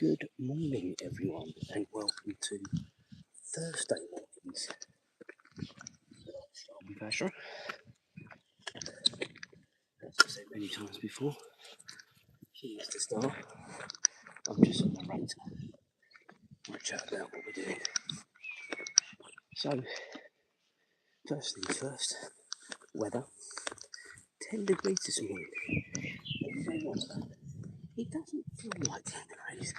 Good morning, everyone, and welcome to Thursday mornings. Stroll with Azra. As I've said many times before, here's the start. I'm just on the narrator. I'll chat about what we're doing. So, first things first, weather. 10 degrees this morning. It doesn't feel like 10 degrees.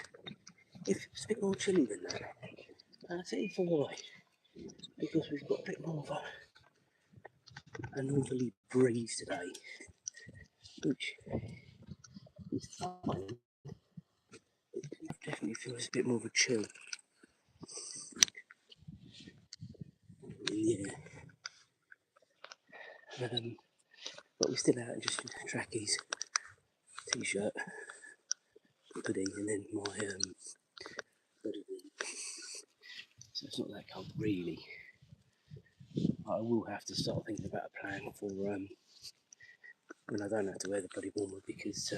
It feels a bit more chilly than that. And I'll tell you for why. Because we've got a bit more of a northerly breeze today, which is fine. It definitely feels a bit more of a chill in the air. But we're still out in just trackies, t-shirt, hoodie, and then my hoodie. So it's not that cold really. I will have to start thinking about a plan for when I don't have to wear the bloody warmer, because I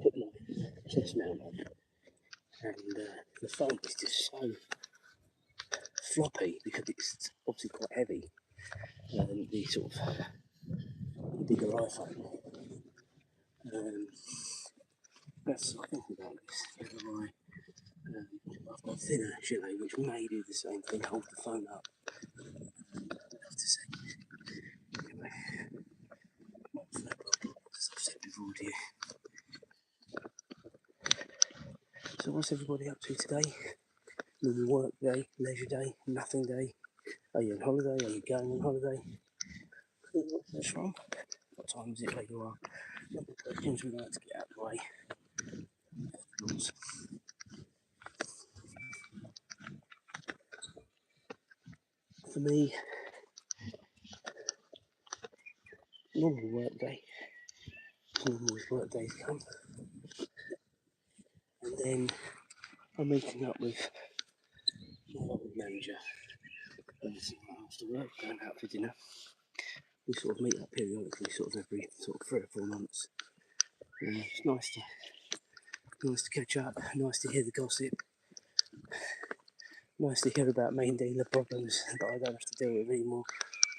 put my chest mount on and the phone is just so floppy because it's obviously quite heavy. The sort of bigger iPhone. That's I think about this. Whether I've got thinner gilet which may do the same thing, hold the phone up. I'll have to say. Anyway, as I've said before to you. So what's everybody up to today? Normal work day, leisure day, nothing day? Are you on holiday? Are you going on holiday? What's this from? What time is it where you are? Not the questions we like to get out of the way. For me, normal work day. Normal as work days come. And then I'm meeting up with my old manager after work, going out for dinner. We sort of meet up periodically, sort of every 3 or 4 months. It's nice to catch up, nice to hear the gossip, nice to hear about main dealer problems that I don't have to deal with anymore.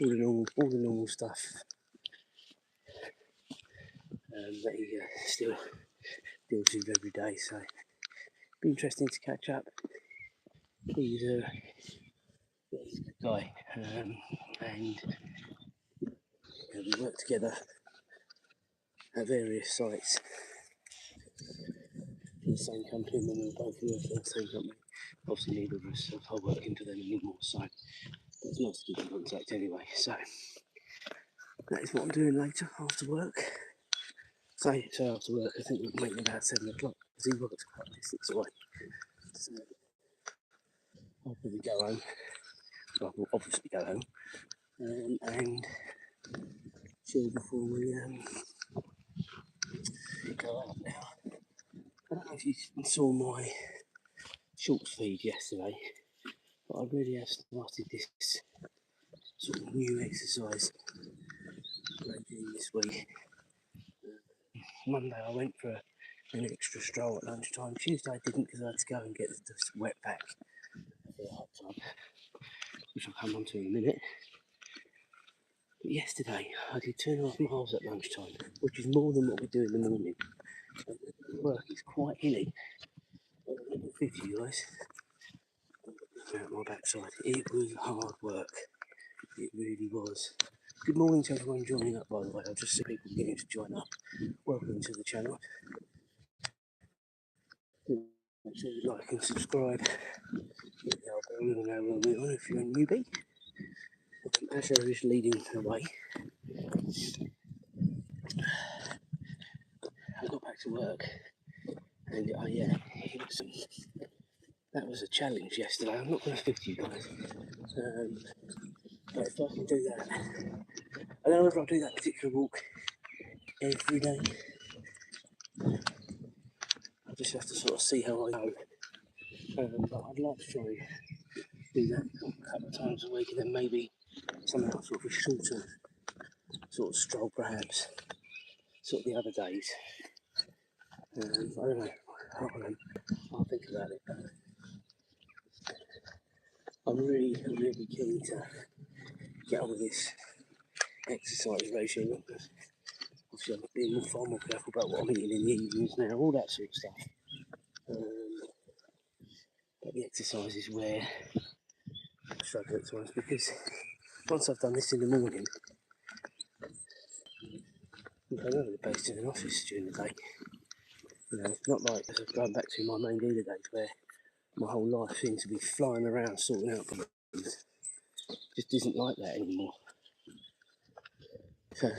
All the normal stuff that he still deals with every day. So it'd be interesting to catch up. He's a good guy, and we work together at various sites for the same company, and then we both work for the same company. Obviously, neither of us are working for them anymore, so it's nice to keep in contact anyway. So that is what I'm doing later after work. So after work, I think we're meeting about 7 o'clock because he works quite a distance away. So I'll probably go home. Well, we'll obviously go home and chill before we go out now. I don't know if you saw my shorts feed yesterday, but I really have started this sort of new exercise regime this week. Monday I went for an extra stroll at lunchtime. Tuesday I didn't because I had to go and get the wet pack for the hot tub, which I'll come on to in a minute. But yesterday I did 2.5 miles at lunchtime, which is more than what we do in the morning. Work is quite hilly. With you guys, out my backside. It was hard work. It really was. Good morning to everyone joining up, by the way. I'll just see people getting to join up. Welcome to the channel. Make sure you like and subscribe. Hit the elbow, you know when we're on if you're a newbie. Azra is leading the way. I got back to work, and yeah, that was a challenge yesterday. I'm not going to fit you guys, but if I can do that, I don't know if I'll do that particular walk every day. I just have to sort of see how I go. But I'd like to try and do that a couple of times a week, and then maybe something else, sort of a shorter sort of stroll perhaps, sort of the other days. I don't know. I'll think about it. But I'm really keen to get on with this exercise regime. Obviously, I'm being far more careful about what I'm eating in the evenings now, all that sort of stuff. But the exercise is where I struggle at times, because once I've done this in the morning, I'm only based in an office during the day. You know, it's not like as I'm going back to my main dealer days where my whole life seems to be flying around sorting out problems. It just isn't like that anymore. So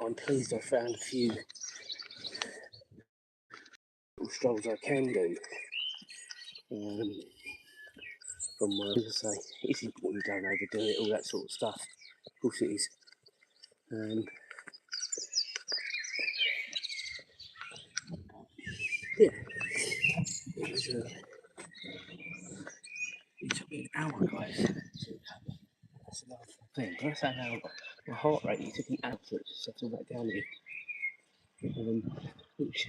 I'm pleased I found a few little strolls I can do. From my, as I say, it's important you don't overdo it, all that sort of stuff. Of course it is. Yeah, it was it took me an hour, guys. That's another thing. When I say an hour, my heart rate, it took me hours to settle back down again. Which,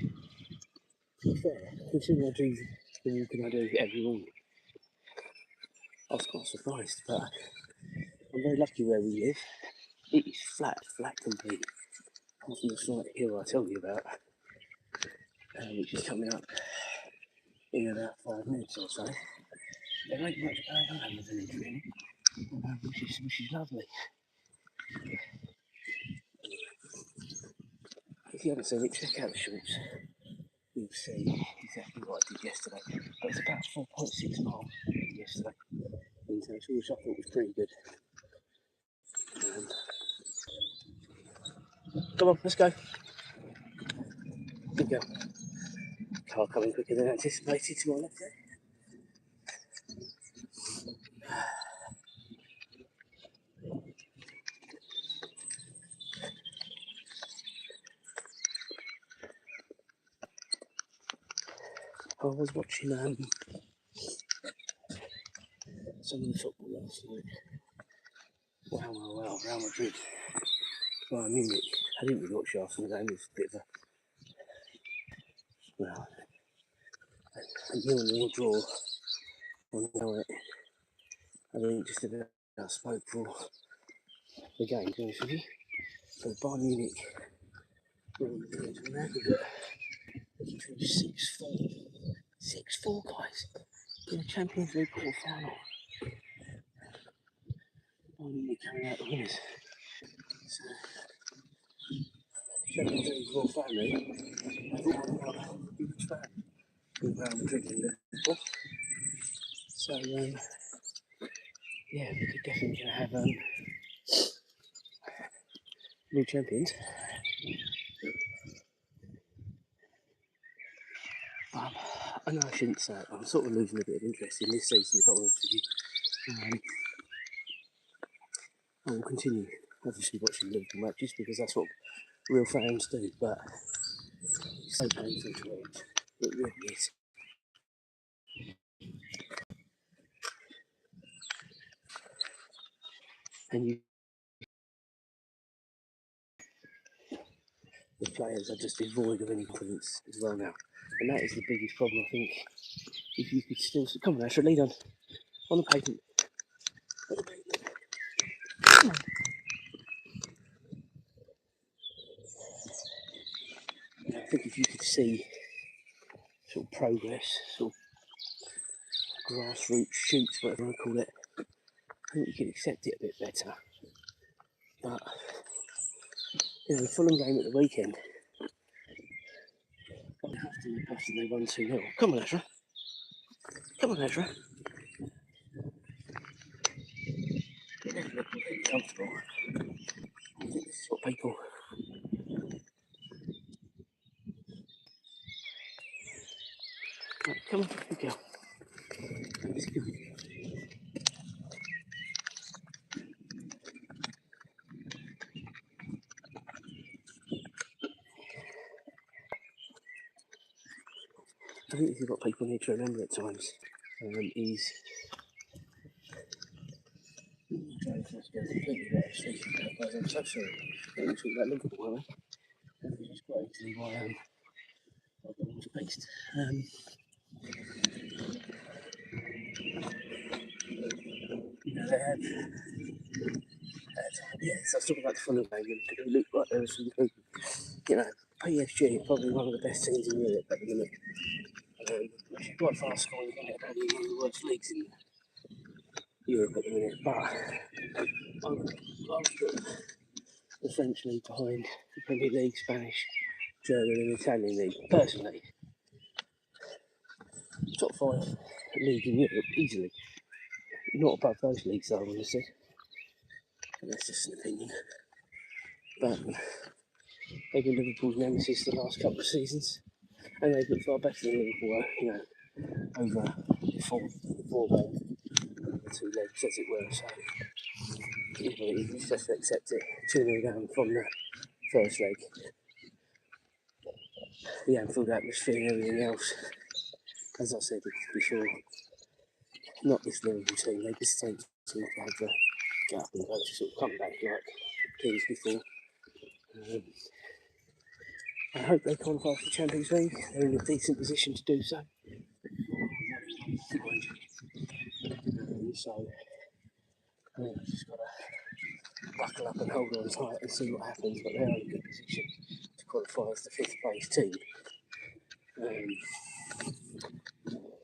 to be fair, considering I do the walking I do every morning, I was quite surprised, but I'm very lucky where we live. It is flat complete. Apart from the slight hill I told you about, which is coming up in about 5 minutes or so. There ain't much going on in the village really, which is lovely. If you haven't seen it, check out the shorts. You'll see exactly what I did yesterday. But it's about 4.6 miles yesterday in total, which I thought was pretty good. Come on, let's go. Good girl. Car coming quicker than anticipated to my left there. I was watching some of the football last night. Wow, Real Madrid. Bayern Munich. I didn't really watch the Arsenal game, it was a bit of a, well, a 0-0 draw on the night. I think just about spoke for the game, to be honest with you. So Bayern Munich were on the to an aggregate. Looking through 6-4. 6-4, guys. In the Champions League quarter final. Bayern Munich coming out the winners. So, Champions League quarter final. Everyone got a huge fan with Real Madrid in Liverpool. So, yeah, we could definitely have new champions. I know I shouldn't say it, I'm sort of losing a bit of interest in this season, if I'm honest with you. I will continue, obviously, watching Liverpool matches because that's what real fans do, but it's so painful to watch. It really is. And the players are just devoid of any confidence as well now. And that is the biggest problem, I think. If you could still... Come on, Azra, lead on the pavement. On the pavement. Come on. I think if you could see sort of progress, sort of grassroots shoots, whatever you want to call it, I think you could accept it a bit better. But, you know, the Fulham game at the weekend, I have to look after they won 2-0. Come on, Azra. Come on, Azra. Get there, look comfortable. I think this is what people... Right, come on, good girl. Let's go. I think this is what people need to remember at times, is... I'm trying to go completely right, actually. Guys, I'm so sorry. We're talking about Liverpool, aren't we? Which is quite easily why Based. They had, so I was talking about the Fulham game, and it looked like there was some people, PSG are probably one of the best teams in Europe at the minute. Which is quite fast scoring, probably one of the worst leagues in Europe at the minute. But I would put the French league behind the Premier League, Spanish, German, and Italian league. Personally, top 5 league in Europe easily. Not above those leagues, though, honestly. And that's just an opinion. But they've been Liverpool's nemesis the last couple of seasons, and they've looked far better than Liverpool, over four games, the 2 legs, as it were. So you just have to accept it. 2-0 down from the first leg. The Anfield atmosphere and everything else, as I said before, not this Liverpool team. They just don't seem to have the get up and go to sort of come back like teams before. I hope they qualify for the Champions League. They're in a decent position to do so. So I think I've just got to buckle up and hold on tight and see what happens. But they're in a good position to qualify as the 5th place team.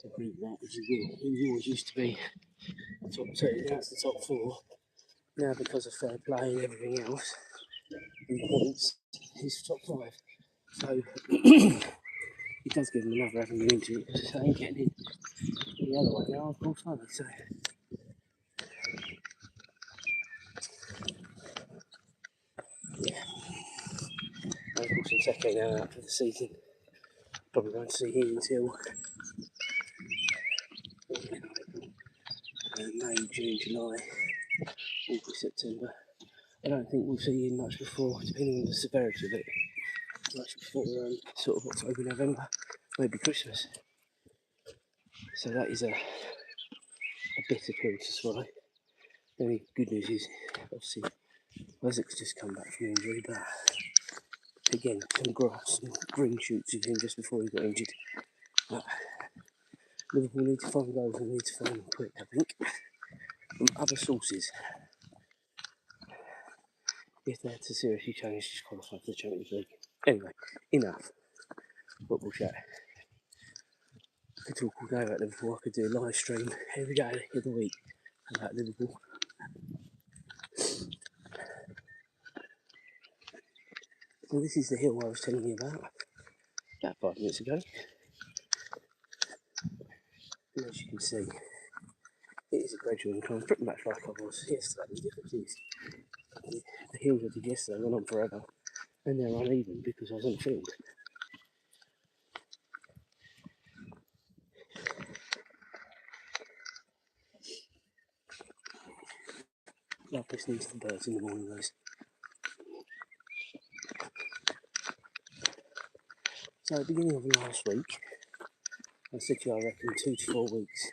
To prove that, as you will. It always used to be the top 2, now it's the top 4. Now, because of fair play and everything else, and points, he's top 5. So it does give them another avenue into it because they ain't getting in the other way now, of course, are they? So yeah, and of course, Seke now out for the season. Probably won't see him until May, June, July, August, September. I don't think we'll see him much before, depending on the severity of it, much before sort of October, November, maybe Christmas. So that is a bitter pill to swallow. The only good news is, obviously, Isaac's just come back from injury, but again, some green shoots of him just before he got injured. But Liverpool need to find goals and need to find them quick, I think, from other sources. If they're to seriously challenge to qualify for the Champions League. Anyway, enough football chat. I could talk all day about Liverpool. I could do a live stream every day of the week about Liverpool. Well, this is the hill I was telling you about 5 minutes ago. And as you can see, it is a gradual incline, pretty much like I was yesterday. The difference is the hills I did yesterday went on forever, and they're uneven because I was on field. Love listening to the birds in the morning, guys. So, at the beginning of last week, I said to you I reckon 2 to 4 weeks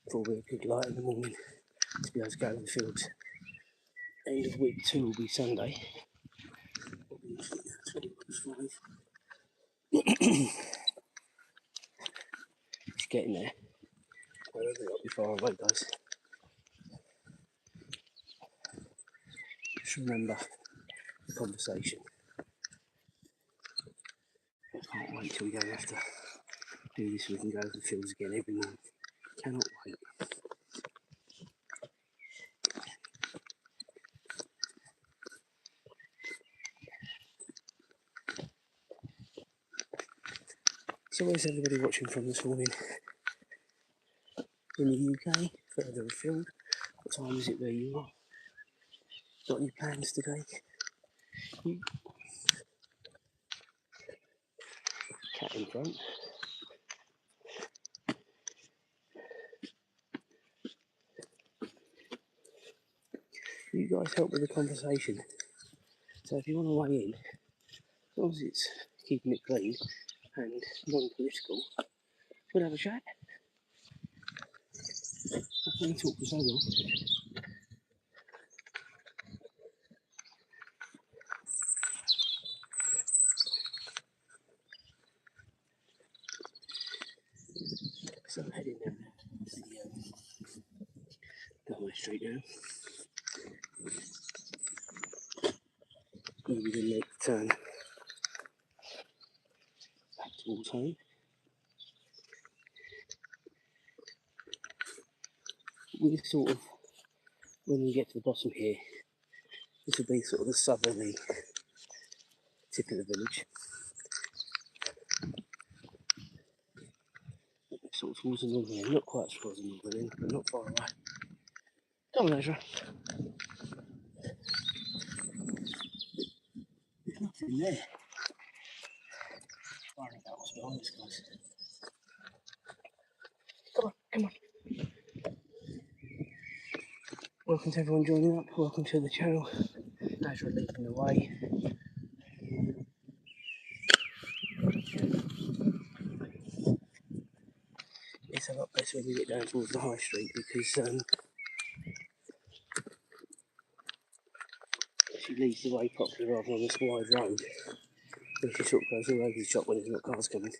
before we're a good light in the morning to be able to go to the fields. End of week 2 will be Sunday. It's getting there. Wherever it'll be far away, guys. Just remember the conversation. I can't wait till we don't have to do this. We can go to the fields again every morning. Cannot wait. So where's everybody watching from this morning? In the UK, further afield. What time is it where you are? Got any plans today? Cat in front. You guys help with the conversation. So if you want to weigh in, as long as it's keeping it clean and non-political, we'll have a chat. I can talk for so long. So I'm heading down down my street now. Maybe we can make the turn back towards home. We sort of, when we get to the bottom here, this will be sort of the southerly tip of the village. Sort of towards the northern end, not quite towards the northern end, but not far away. Come on, Azra. There's nothing there. Worrying about what's behind us, guys. Come on, come on. Welcome to everyone joining up. Welcome to the channel. Azra leading the way. It's a lot better when we get down towards the high street because she leads the way properly rather than on this wide road. And she sort of goes all over the shop when there's not cars coming.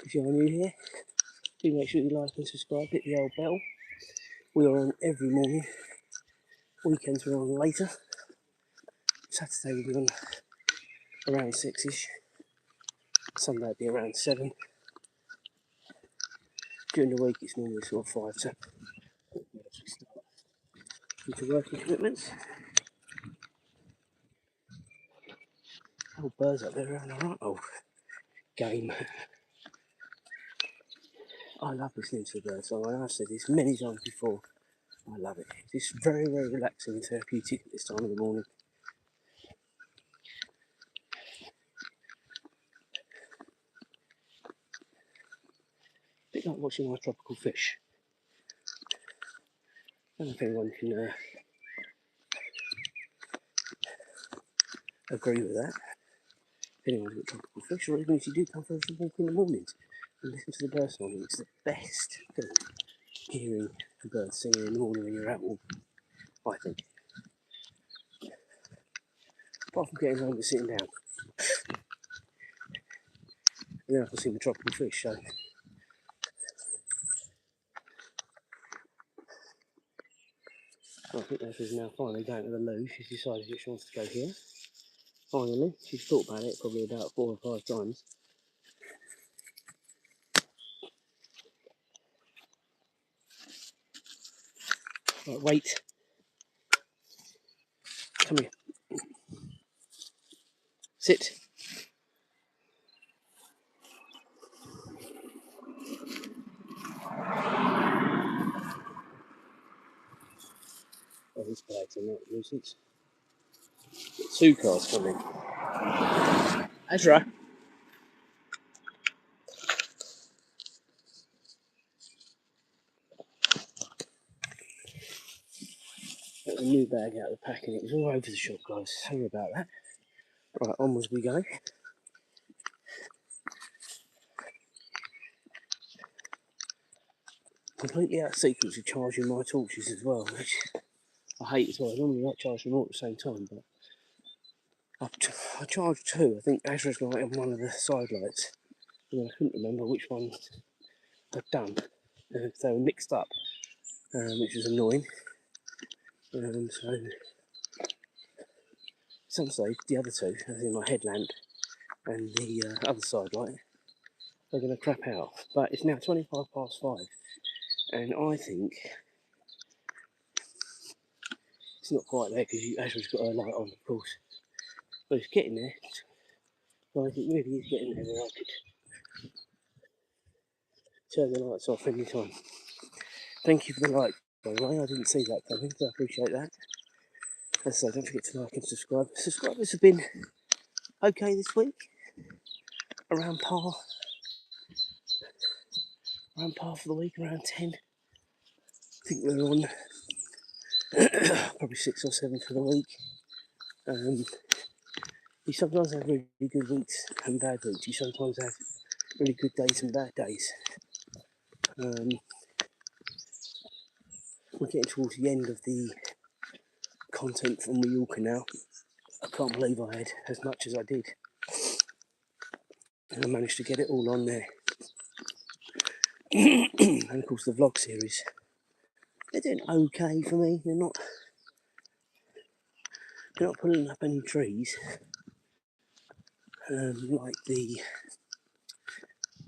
If you are new here, do make sure you like and subscribe, hit the old bell. We are on every morning. Weekends we're on later. Saturday we'll be on around 6ish. Sunday will be around 7. During the week it's normally sort of 5 to into working commitments. Oh, birds up there around the right. Oh, game. I love listening to the birds song. I've said this many times before. I love it. It's very, very relaxing and therapeutic at this time of the morning. A bit like watching my tropical fish. I don't know if anyone can agree with that. If anyone's got tropical fish, or even if you do come for a walk in the mornings and listen to the bird song, it's the best thing. Hearing a bird singing in the morning when you're out walking, I think. Apart from getting home and sitting down. And then I can see the tropical fish, so. I think Azra's now finally going to the loo. She's decided that she wants to go here. Finally, she's thought about it probably about 4 or 5 times. Right, wait. Come here. Sit. Oh, this bag's a right nuisance. 2 cars coming. Azra. Got a new bag out of the pack and it was all over the shop, guys. Sorry about that. Right, onwards we go. Completely out of sequence of charging my torches as well, which I hate as well. I normally like charging them all at the same time, but I charged 2. I think Azra's got it on one of the side lights, and then I couldn't remember which one I'd done. They were mixed up, which was annoying. So some stage the other 2, I think my headlamp and the other side light, are going to crap out. But it's now 5:25, and I think it's not quite there because Azra's got her light on, of course. But it's getting there. Guys, it really is getting there where I could turn the lights off any time. Thank you for the like, by the way. I didn't see that coming, so I appreciate that. As I say, don't forget to like and subscribe. Subscribers have been okay this week. Around par for the week, around 10. I think we're on probably 6 or 7 for the week. You sometimes have really good weeks and bad weeks. You sometimes have really good days and bad days. We're getting towards the end of the content from Mallorca now. can't believe I had as much as I did. And I managed to get it all on there. And of course the vlog series, they're doing okay for me. They're not pulling up any trees. Like the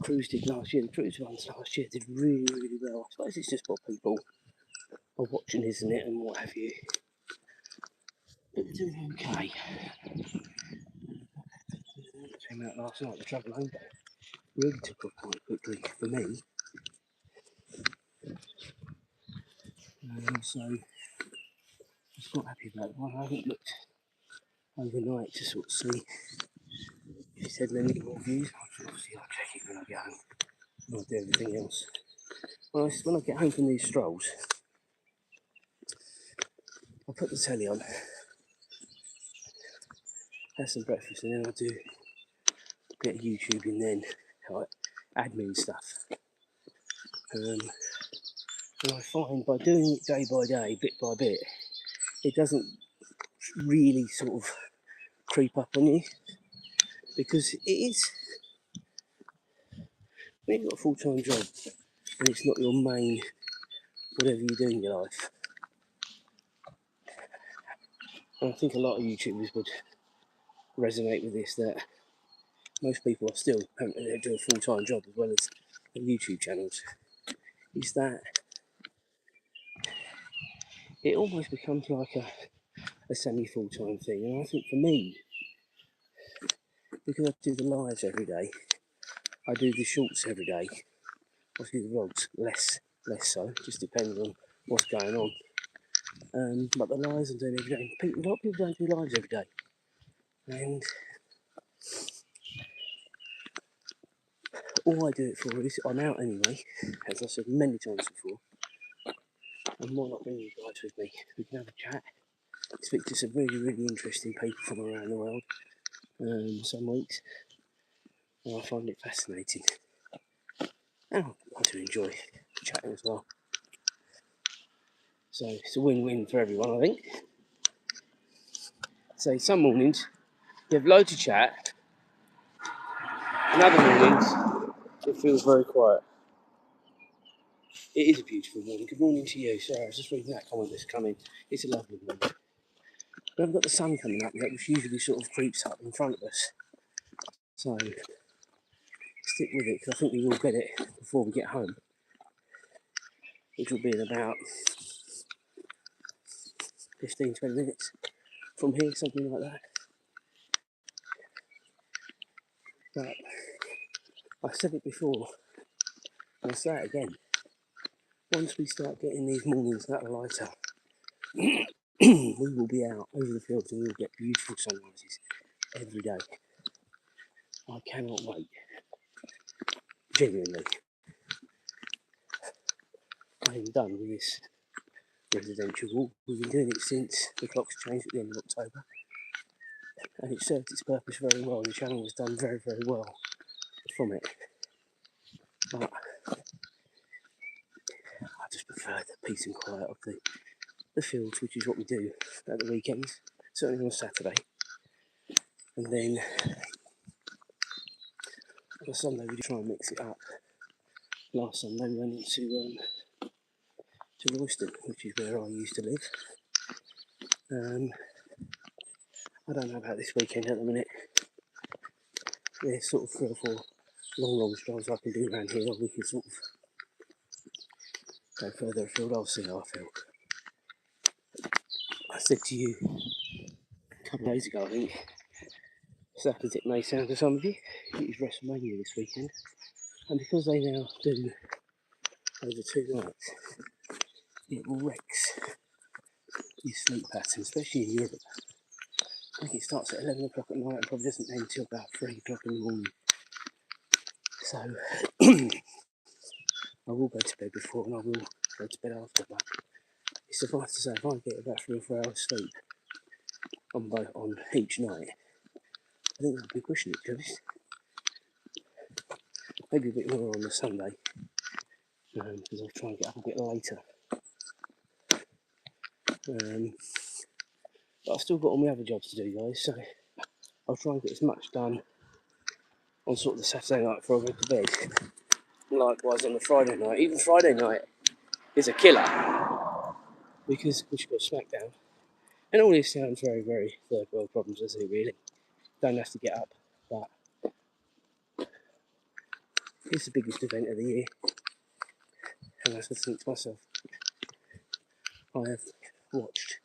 cruise did last year. The cruise ones last year did really, really well. I suppose it's just what people are watching, isn't it, and what have you. But they're doing okay. Came out last night, the travel home day really took off quite quickly for me. So I was quite happy about it. Well, I haven't looked overnight to sort of see if he said any more views. Obviously I'll check it when I get home. I'll do everything else. When I get home from these strolls, I'll put the telly on, have some breakfast, and then I'll do a bit of YouTubing then, like admin stuff. And I find by doing it day by day, bit by bit, it doesn't really sort of creep up on you, because it is, when you've got a full-time job and it's not your main whatever you do in your life. And I think a lot of YouTubers would resonate with this, that most people are still having to do a full-time job as well as the YouTube channels. Is that it almost becomes like a semi-full-time thing. And I think for me, because I do the lives every day, I do the shorts every day. Obviously the vlogs less so, just depends on what's going on. But the lives I'm doing every day, a lot of people don't do lives every day. And all I do it for is, I'm out anyway, as I said many times before, and why not bring you guys with me? We can have a chat, speak to some really, really interesting people from around the world, some weeks, and I find it fascinating. And I do enjoy chatting as well. So it's a win-win for everyone, I think. So some mornings you have loads of chat, and other mornings it feels very quiet. It is a beautiful morning. Good morning to you. Sorry, I was just reading that comment that's coming. It's a lovely morning. We haven't got the sun coming up yet, which usually sort of creeps up in front of us. So stick with it, because I think we will get it before we get home, which will be in about 15-20 minutes from here, something like that. But I said it before, and I'll say it again. Once we start getting these mornings that are lighter, we will be out over the fields and we'll get beautiful sunrises every day. I cannot wait. Genuinely. I am done with this residential walk. We've been doing it since the clocks changed at the end of October, and it served its purpose very well. The channel has done very, very well from it. But I just prefer the peace and quiet of the fields, which is what we do at the weekends, certainly on a Saturday. And then on a Sunday we try and mix it up. Last Sunday we went into to Royston, which is where I used to live. I don't know about this weekend at the minute. There's sort of 3 or 4 long strolls I can do around here, or we can sort of go further afield. I'll see how I feel. I said to you a couple of days ago, I think, sad as it may sound to some of you, it is WrestleMania this weekend, and because they now do over 2 nights, it wrecks your sleep pattern, especially in Europe. I think it starts at 11 o'clock at night and probably doesn't end until about 3 o'clock in the morning. So I will go to bed before and I will go to bed after, but it's suffice to say, if I get about 3 or 4 hours sleep on each night, I think I'll be pushing it, to be honest. Maybe a bit more on the Sunday, because I'll try and get up a bit later. But I've still got all my other jobs to do, guys, so I'll try and get as much done on sort of the Saturday night before I go to bed. Likewise on the Friday night. Even Friday night is a killer because you've got SmackDown. And all this sounds very, very third world problems, doesn't it, really? Don't have to get up, but it's the biggest event of the year. And I have to think to myself, I have watched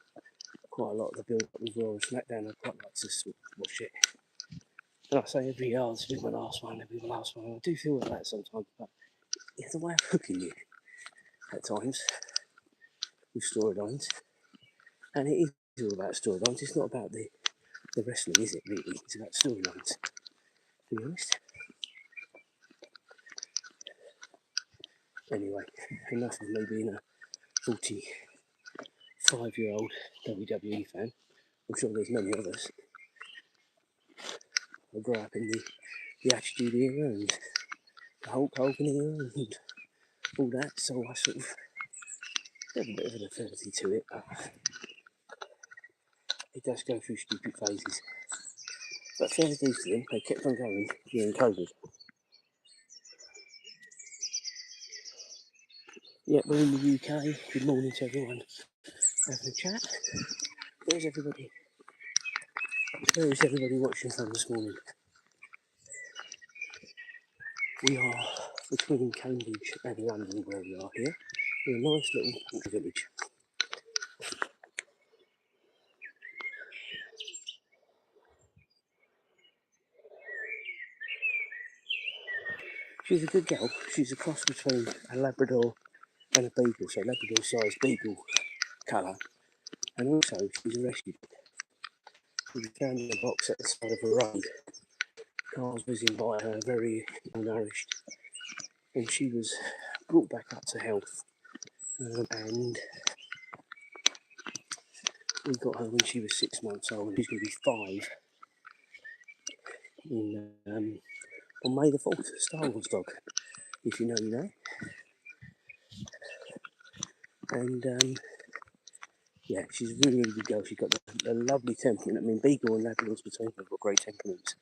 quite a lot of the build up with Raw and SmackDown. I'd quite like to watch it. And I say every year, oh, this will be my last one, it'll be my last one. I do feel like that sometimes, but it's a way of hooking you at times with storylines. And it is all about storylines. It's not about the wrestling, is it, really? It's about storylines, to be honest. Anyway, enough of me being a 45-year-old WWE fan. I'm sure there's many of us. I grew up in the Attitude Era and the Hulk Hogan era and all that, so I sort of have a bit of an affinity to it, but it does go through stupid phases. But fair dues to them, they kept on going during COVID. Yeah, we're in the UK. Good morning to everyone having a chat. Where's everybody? Where is everybody watching from this morning? We are between Cambridge and London where we are here. We're a nice little village. She's a good girl. She's a cross between a Labrador and a Beagle, so Labrador size Beagle colour. And also, she's a rescue dog. She was found in a box at the side of a road. Cars whizzing by her, very malnourished. And she was brought back up to health. And we got her when she was 6 months old. She's going to be 5 on May the 4th. Star Wars dog, if you know, you know. And yeah, she's a really, really good girl. She's got a lovely temperament. I mean, Beagle and Labradors between them have got great temperaments.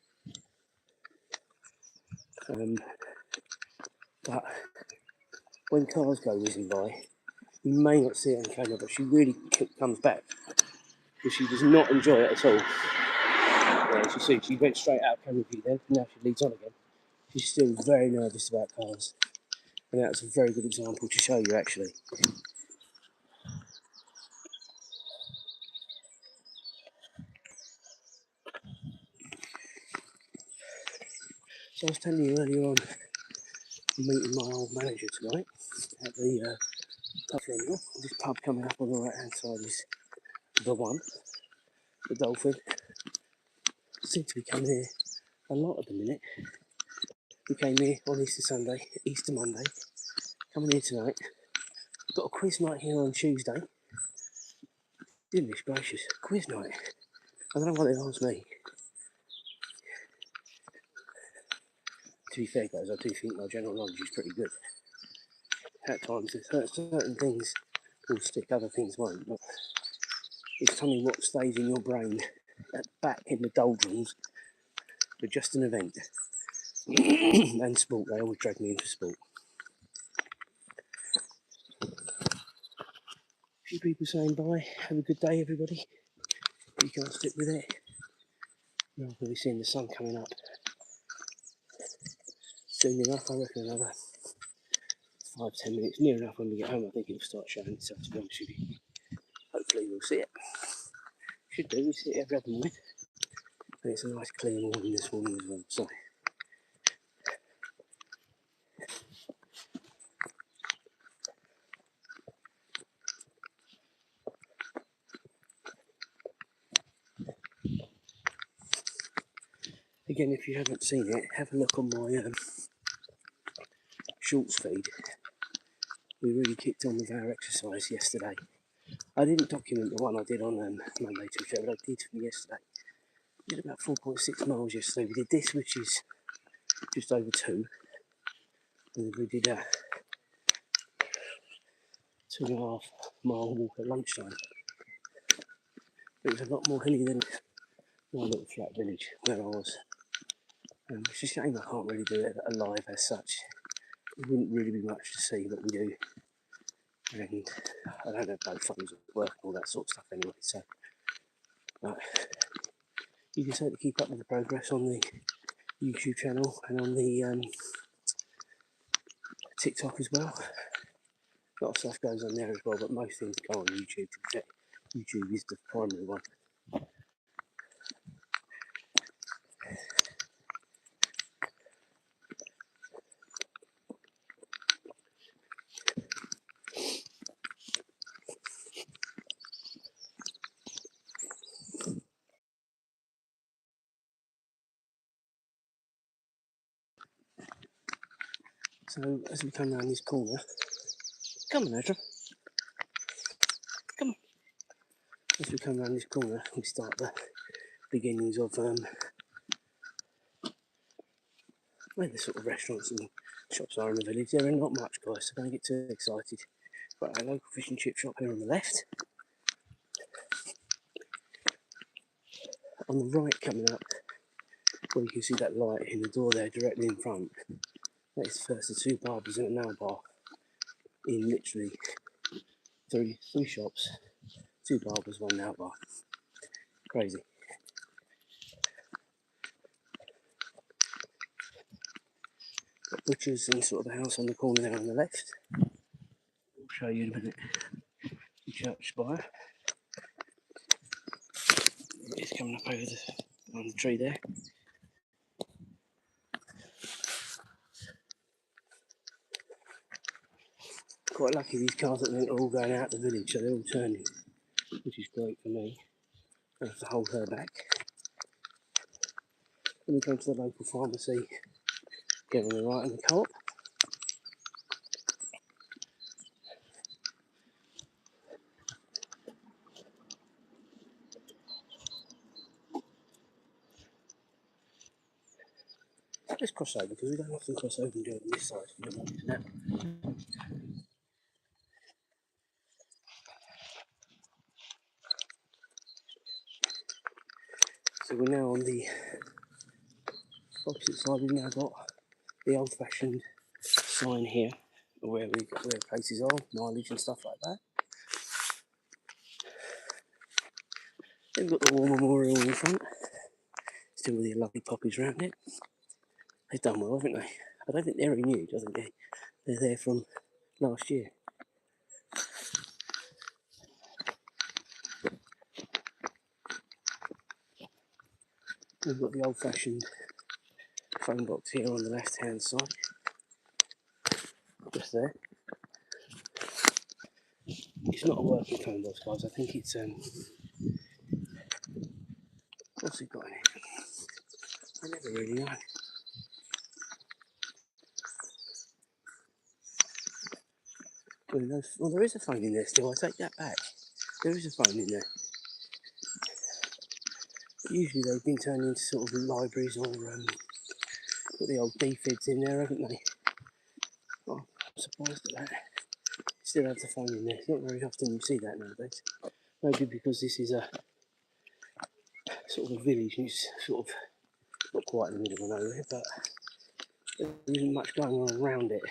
But when cars go whizzing by, you may not see it on camera, but she really comes back because she does not enjoy it at all. Yeah, as you see, she went straight out of camera view then, now she leads on again. She's still very nervous about cars, and that's a very good example to show you, actually. So I was telling you earlier on, I'm meeting my old manager tonight at the pub terminal. This pub coming up on the right hand side is the one, the Dolphin. Seem to be coming here a lot at the minute. We came here on Easter Sunday, Easter Monday, coming here tonight. Got a quiz night here on Tuesday. Goodness gracious, quiz night. I don't know what they asked me. To be fair, guys, I do think my general knowledge is pretty good. At times, certain things will stick, other things won't. But it's telling me what stays in your brain at back in the doldrums for just an event. And sport, they always drag me into sport. A few people saying bye. Have a good day, everybody. You can't stick with it. No, we'll be seeing the sun coming up soon enough. I reckon another 5-10 minutes, near enough when we get home. I think it'll start showing itself, to be honest with you. Hopefully we'll see it. Should do, we see it every other morning. And it's a nice clear morning this morning as well, so. Again, if you haven't seen it, have a look on my shorts feed. We really kicked on with our exercise yesterday. I didn't document the one I did on Monday, Tuesday, but I did from yesterday. We did about 4.6 miles yesterday. We did this, which is just over 2. And then we did a 2.5 mile walk at lunchtime. It was a lot more hilly than my little flat village where I was. It's a shame I can't really do it alive as such. It wouldn't really be much to see what we do. And I don't have both phones at work and all that sort of stuff anyway, so you can certainly keep up with the progress on the YouTube channel and on the TikTok as well. A lot of stuff goes on there as well, but most things go on YouTube. YouTube is the primary one. So as we come around this corner, come on Azra, come on. As we come around this corner, we start the beginnings of where the sort of restaurants and shops are in the village. There are not much, guys, so don't get too excited. But our local fish and chip shop here on the left. On the right, coming up, where you can see that light in the door there directly in front. That is the first of two barbers and a nail bar in literally three shops. Two barbers, one nail bar. Crazy. Got butchers and sort of the house on the corner there on the left. I'll show you in a minute. The church spire. It's coming up over on the tree there. Quite lucky these cars at the minute are all going out the village, so they're all turning, which is great for me. I have to hold her back. Then we go to the local pharmacy, get on the right and the co-op. Let's cross over because we don't often cross over and do it on this side. We don't want to do that. So we're now on the opposite side. We've now got the old-fashioned sign here where places are, mileage and stuff like that. Then we've got the war memorial in front, still with the lovely poppies around it. They've done well, haven't they? I don't think they're renewed. I think they're there from last year. We've got the old-fashioned phone box here on the left-hand side, just there. It's not a working phone box, guys. I think it's what's it got in it? I never really know. Well, there is a phone in there still. I take that back. There is a phone in there. But usually they've been turned into sort of libraries or put the old DFIDs in there, haven't they? Oh, I'm surprised at that. Still have the phone in there. It's not very often you see that nowadays. Maybe because this is a sort of a village and it's sort of not quite in the middle of nowhere, but there isn't much going on around it.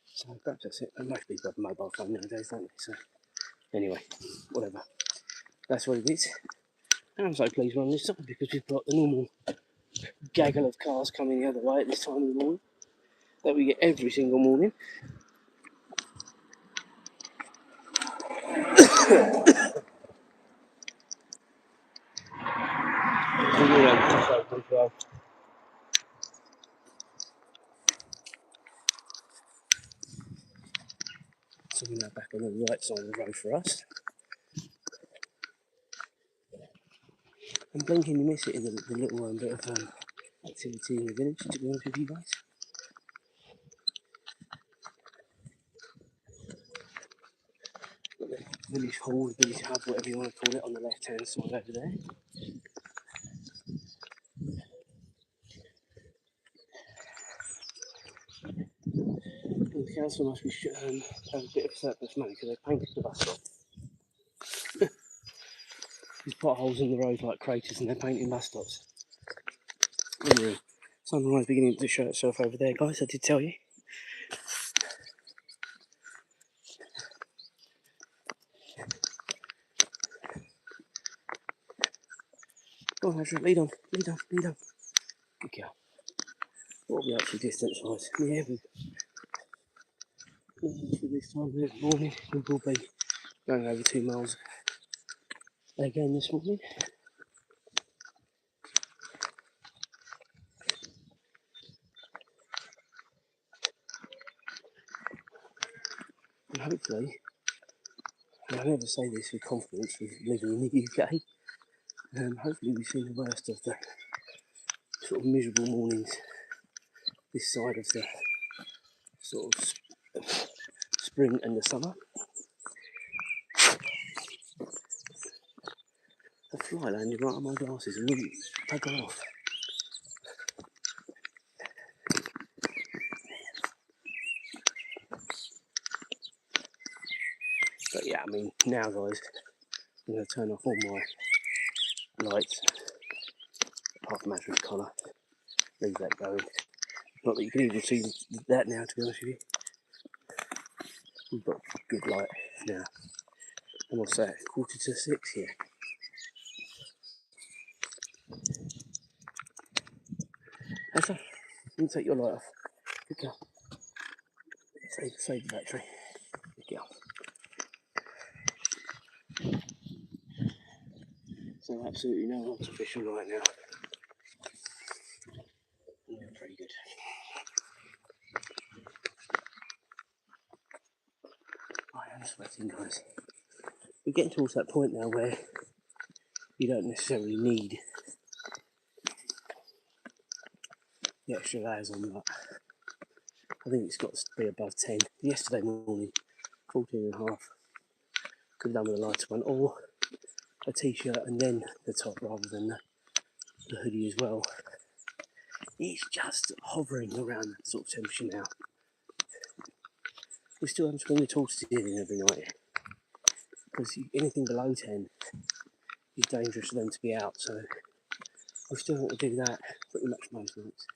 So perhaps that's it. Most people have a mobile phone nowadays, don't they? So anyway, whatever. That's what it is. And I'm so pleased we're on this side because we've got the normal gaggle of cars coming the other way at this time of the morning that we get every single morning. So we're now back on the right side of the road for us. And blinking you miss it in the little bit of activity in the village, to be honest with you guys. Got the village hall, the village hub, whatever you want to call it, on the left hand side over there. And the council must be have a bit of surplus money because they painted the bus stop. There's potholes in the road like craters and they're painting bus stops. Unreal. Sunrise beginning to show itself over there, guys, I did tell you. Go on, Azra, lead on. Good girl. What will be actually distance wise? Yeah, for this time of the morning, we will be going over 2 miles again this morning. And hopefully, and I never say this with confidence with living in the UK, hopefully we've seen the worst of the sort of miserable mornings this side of the sort of spring and the summer. The fly landed right on my glasses and wouldn't bugger off. But yeah, I mean, now guys, I'm going to turn off all my lights, apart from Azra's collar, leave that going. Not that you can even see that now, to be honest with you. We've got good light now. And what's that? 5:45 here. Azra, you can take your light off. Good girl. Save the battery. Good girl. So absolutely no artificial light now. Yeah, pretty good. I am sweating, guys. We're getting towards that point now where you don't necessarily need the extra layers on, but I think it's got to be above 10. Yesterday morning, 14 and a half. Could have done with a lighter one, or a t-shirt and then the top rather than the hoodie as well. It's just hovering around that sort of temperature now. We still haven't bring the tortoises in every night, because anything below 10 is dangerous for them to be out, so we still want to do that pretty much most nights.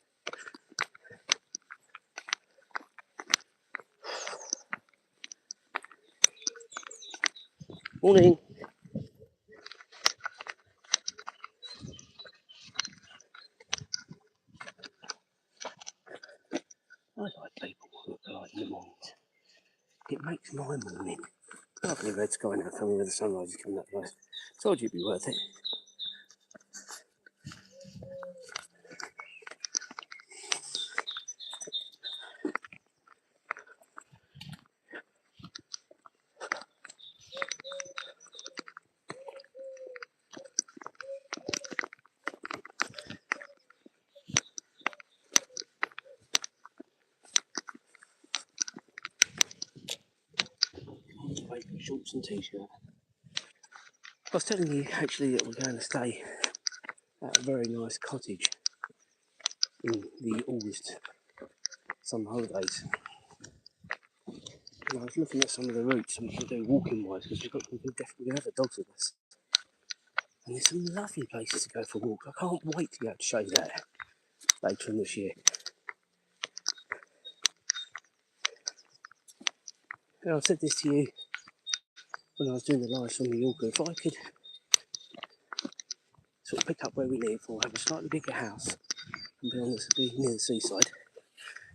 Morning! I like people who look alike in the mornings. It makes my morning. Lovely red sky now, coming with the sunrise is coming that way. Told you it'd be worth it. Shorts and t-shirt. I was telling you actually that we're going to stay at a very nice cottage in the August summer holidays. And I was looking at some of the routes we can do walking wise, because we can definitely have the dogs with us. And there's some lovely places to go for a walk. I can't wait to be able to show you that later in this year. And I said this to you when I was doing the live from Mallorca. If I could sort of pick up where we live or have a slightly bigger house and be near the seaside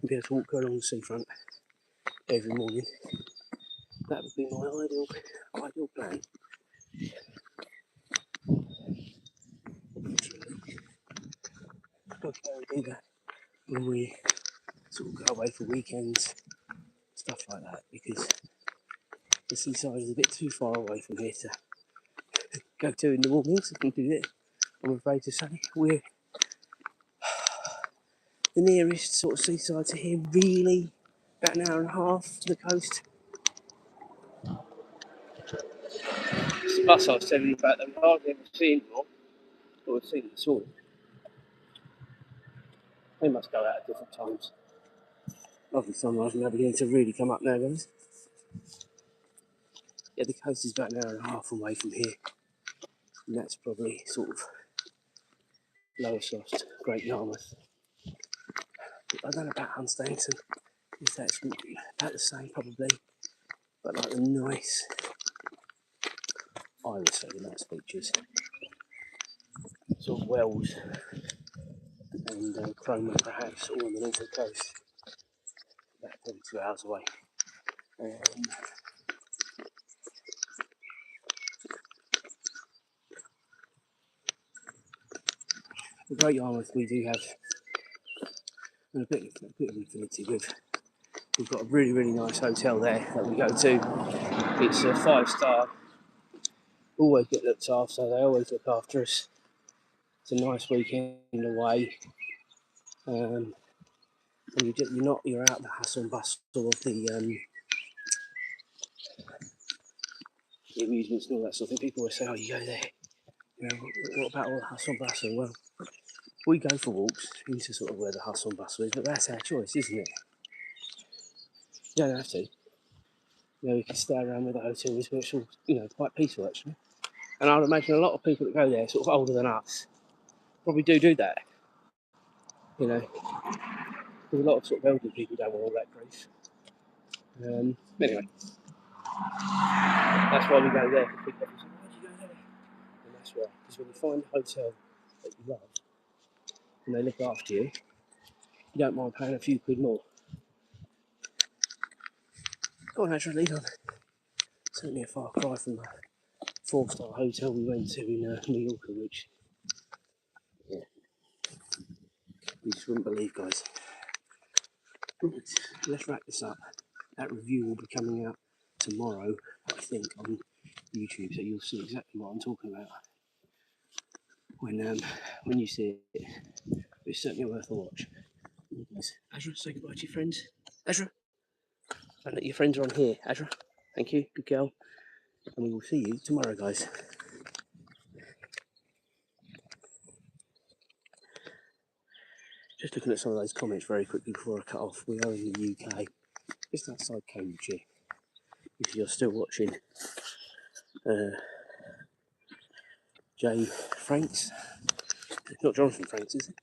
and be able to walk along the seafront every morning, that would be my ideal plan. Okay, we do that when we sort of go away for weekends, stuff like that, because the seaside is a bit too far away from here to go to in the mornings. I can do it. I'm afraid to say we're the nearest sort of seaside to here, really about an hour and a half to the coast. It's a bus I was telling you about that we hardly ever see anymore, but we've seen it this morning. They must go out at different times. Lovely sunrise now beginning to really come up now, guys. Yeah, the coast is about an hour and a half away from here. And that's probably sort of Lowestoft, Great Yarmouth. I don't know about Hunstanton, if that's about the same probably, but like the nice, I would say the nice features, sort of Wells and Cromer perhaps, all on the north of the coast, about 32 hours away. The Great Yarmouth we do have a bit of infinity with. We've got a really nice hotel there that we go to. It's a 5-star, always get looked after, they always look after us. It's a nice weekend away. And you're out the hustle and bustle of the amusements and all that sort of thing. People always say, oh, you go there. You know, what about all the hustle and bustle? Well, we go for walks into sort of where the hustle and bustle is, but that's our choice, isn't it? You don't have to. You know, we can stay around with the hotels, which are, quite peaceful actually. And I would imagine a lot of people that go there, sort of older than us, probably do that. You know, there's a lot of sort of elderly people don't want all that grief. Anyway, that's why we go there. People say, why do you go there? And that's why, because when you find a hotel that you love and they look after you, you don't mind paying a few quid more. Go on, Azra, lead on. Certainly a far cry from the 4-star hotel we went to in New York, which, yeah, you just wouldn't believe, guys. Right, let's wrap this up. That review will be coming out tomorrow, I think, on YouTube, so you'll see exactly what I'm talking about when you see it. It's certainly worth a watch. Azra, say goodbye to your friends. Azra, and that your friends are on here. Azra, thank you, good girl. And we will see you tomorrow, guys. Just looking at some of those comments very quickly before I cut off. We are in the UK, just outside Cambridgeshire. If you're still watching Jay Franks, not Jonathan Franks, is it?